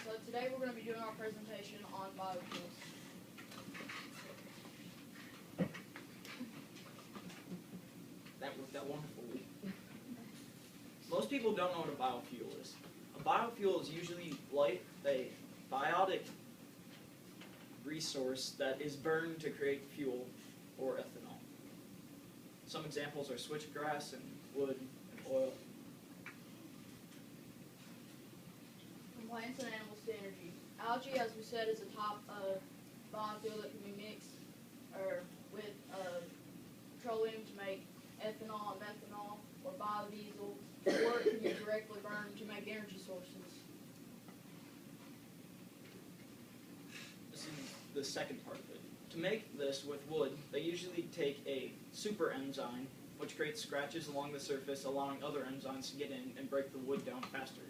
So today we're going to be doing our presentation on biofuels. That worked out wonderfully. Most people don't know what a biofuel is. A biofuel is usually like a biotic resource that is burned to create fuel or ethanol. Some examples are switchgrass and wood and oil. From plants and animals to energy. Algae, as we said, is a type of biofuel that can be mixed with petroleum to make ethanol and methanol or biodiesel, or it can be directly burned to make energy sources. This is the second part of it. To make this with wood, they usually take a super enzyme, which creates scratches along the surface, allowing other enzymes to get in and break the wood down faster,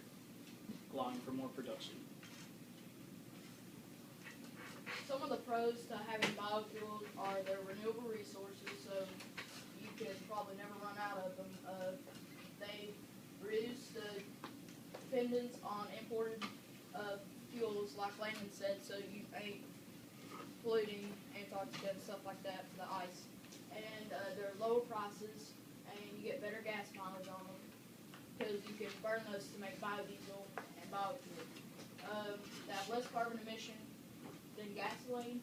allowing for more production. Some of the pros to having biofuels are they're renewable resources, so you can probably never run out of them. They reduce the dependence on imported fuels, like Landon said, so you ain't polluting Antarctica and stuff like that for the ice. And they're lower prices, and you get better gas mileage on them because you can burn those to make biodiesel and biofuel. They have less carbon emission than gasoline,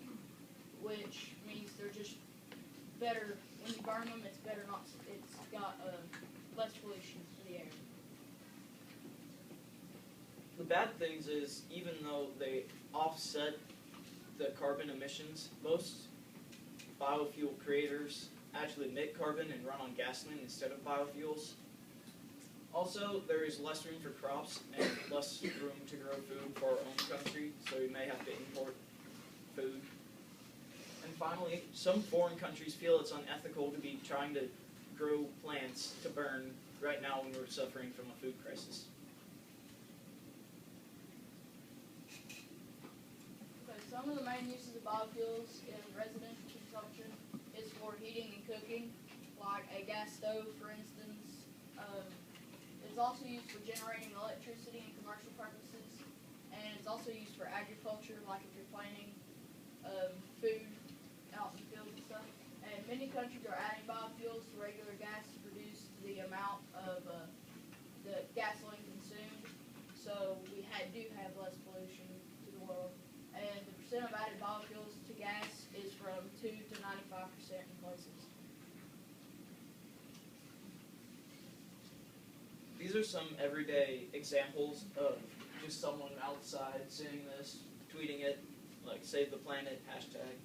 which means they're just better. When you burn them, it's better not. It's got less pollution to the air. The bad things is, even though they offset the carbon emissions, most biofuel creators actually emit carbon and run on gasoline instead of biofuels. Also, there is less room for crops and less room to grow food for our own country, so we may have to import food. And finally, some foreign countries feel it's unethical to be trying to grow plants to burn right now when we're suffering from a food crisis. Okay, some of the main uses of biofuels in residential consumption is for heating and cooking, like a gas stove, for instance. It's also used for generating electricity in commercial purposes, and it's also used for agriculture, like if you're planting food out in the fields and stuff. And many countries are adding biofuels to regular gas to reduce the amount of the gasoline consumed, so we do have less pollution to the world. And the percent of added biofuels to gas is from 2 to 95% in places. These are some everyday examples of just someone outside seeing this, tweeting it, like save the planet, hashtag.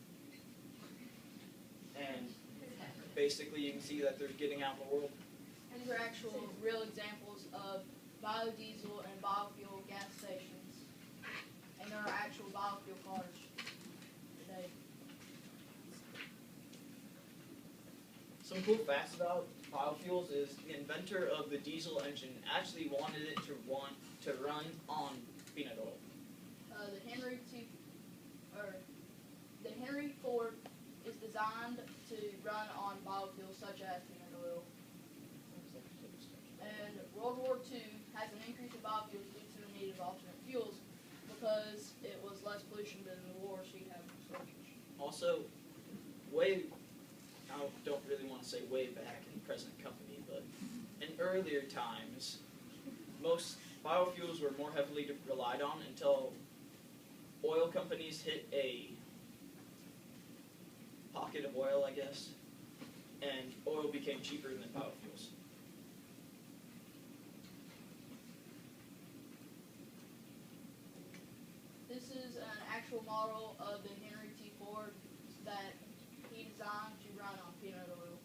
And basically you can see that they're getting out in the world. And these are actual real examples of biodiesel and biofuel gas stations. And there are actual biofuel cars today. Some cool facts about biofuels is the inventor of the diesel engine actually wanted it to run on peanut oil. The Henry Ford is designed to run on biofuels such as peanut oil. And World War II has an increase in biofuels due to the need of alternate fuels because it was less pollution than the war, so you have soldiers. Also, I don't really want to say way back in present company, but in earlier times, most biofuels were more heavily relied on until oil companies hit a pocket of oil, I guess, and oil became cheaper than biofuels. This is an actual model of the Henry T. Ford that he designed to run on peanut oil.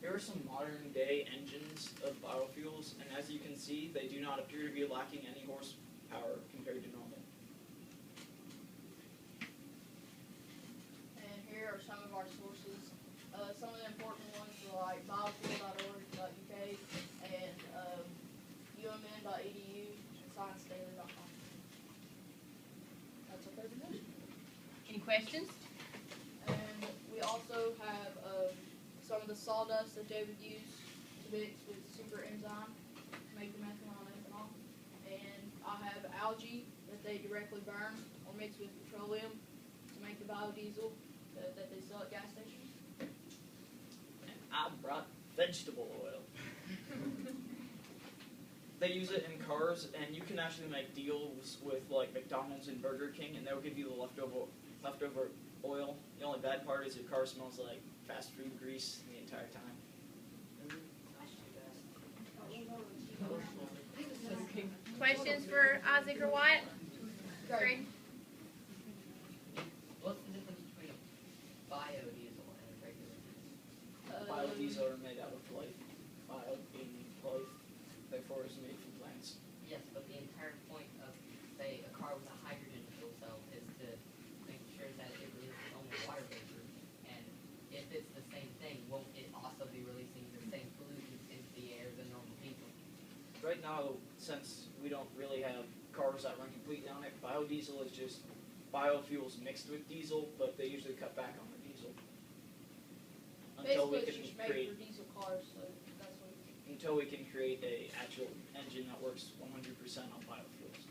Here are some modern day engines of biofuels, and as you can see, they do not appear to be lacking any horsepower compared to normal. And here are some of our sources. Some of the important ones are like biofuel.org.uk and umn.edu and sciencedaily.com. That's our presentation. Any questions? And we also have some of the sawdust that they would use to mix with super enzyme. make the methanol and ethanol. And I have algae that they directly burn or mix with petroleum to make the biodiesel that they sell at gas stations. And I brought vegetable oil. They use it in cars, and you can actually make deals with like McDonald's and Burger King, and they'll give you the leftover oil. The only bad part is your car smells like fast food grease the entire time. Questions for Isaac or Wyatt? Great. What's the difference between biodiesel and regular diesel? Biodiesel are made out of life. Bio being life, therefore is made from plants. Yes, but the entire point of, say, a car with a hydrogen fuel cell is to make sure that it releases only water vapor. And if it's the same thing, won't it also be releasing the same pollutants into the air than normal diesel? Right now, since we don't really have cars that run completely on it, biodiesel is just biofuels mixed with diesel, but they usually cut back on the diesel. Until Basically, we it's can just made create, for diesel cars, so that's what it is. until we can create a actual engine that works 100% on biofuels.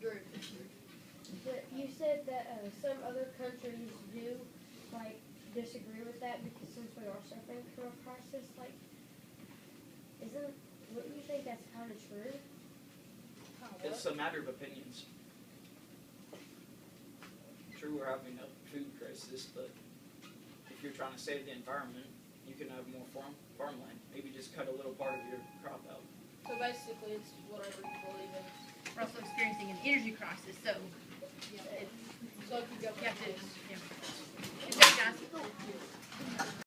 Great. But you said that some other countries do, like, disagree with that because since we are suffering from a crisis, like, wouldn't you think that's kind of true? It's a matter of opinions. True, we're having a food crisis, but if you're trying to save the environment, you can have more farmland. Maybe just cut a little part of your crop out. So basically, it's whatever you believe in. We're also experiencing an energy crisis, so Yeah. So if you go you have to, this. yeah. Good job, guys.